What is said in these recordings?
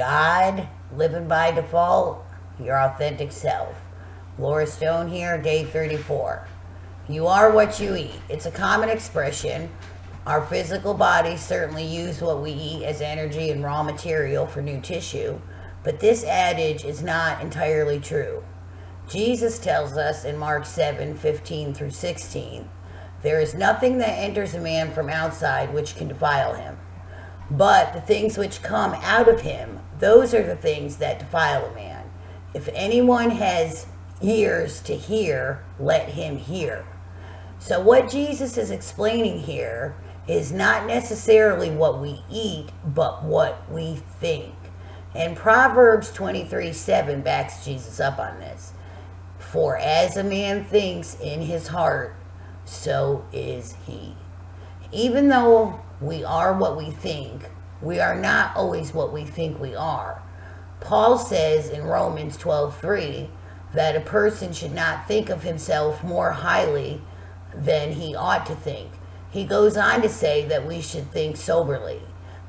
God, living by default, your authentic self. Laura Stone here, day 34. You are what you eat. It's a common expression. Our physical bodies certainly use what we eat as energy and raw material for new tissue, but this adage is not entirely true. Jesus tells us in Mark 7:15 through 16, there is nothing that enters a man from outside which can defile him. But the things which come out of him, those are the things that defile a man. If anyone has ears to hear, let him hear. So what Jesus is explaining here is not necessarily what we eat, but what we think. And Proverbs 23:7 backs Jesus up on this. For as a man thinks in his heart, so is he. Even though we are what we think, we are not always what we think we are. Paul says in Romans 12:3 that a person should not think of himself more highly than he ought to think. He goes on to say that we should think soberly.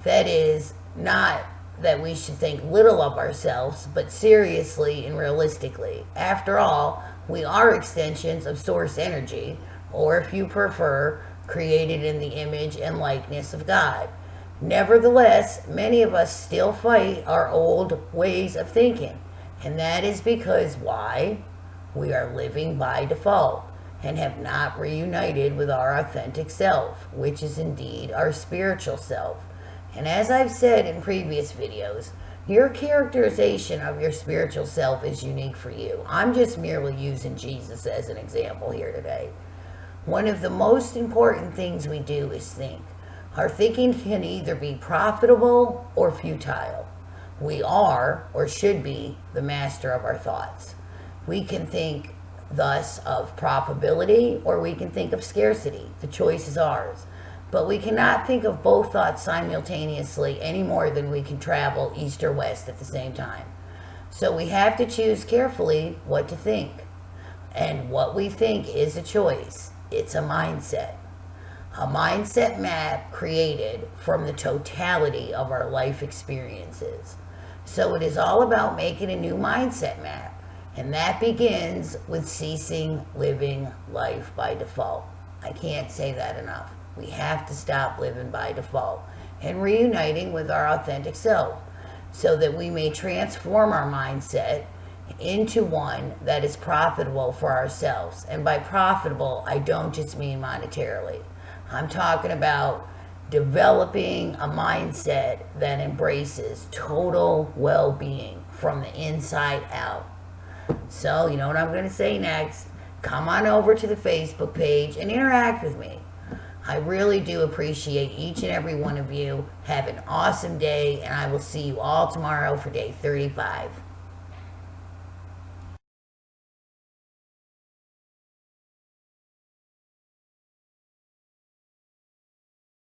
That is, not that we should think little of ourselves, but seriously and realistically. After all, we are extensions of source energy, or if you prefer, created in the image and likeness of God. Nevertheless, many of us still fight our old ways of thinking, and that is because why? We are living by default and have not reunited with our authentic self, which is indeed our spiritual self. And as I've said in previous videos, your characterization of your spiritual self is unique for you. I'm just merely using Jesus as an example here today. One of the most important things we do is think. Our thinking can either be profitable or futile. We are, or should be, the master of our thoughts. We can think thus of profitability, or we can think of scarcity. The choice is ours. But we cannot think of both thoughts simultaneously any more than we can travel east or west at the same time. So we have to choose carefully what to think. And what we think is a choice. It's a mindset. A mindset map created from the totality of our life experiences. So it is all about making a new mindset map. And that begins with ceasing living life by default. I can't say that enough. We have to stop living by default and reuniting with our authentic self so that we may transform our mindset into one that is profitable for ourselves. And by profitable, I don't just mean monetarily. I'm talking about developing a mindset that embraces total well-being from the inside out. So, you know what I'm going to say next? Come on over to the Facebook page and interact with me. I really do appreciate each and every one of you. Have an awesome day, and I will see you all tomorrow for day 35.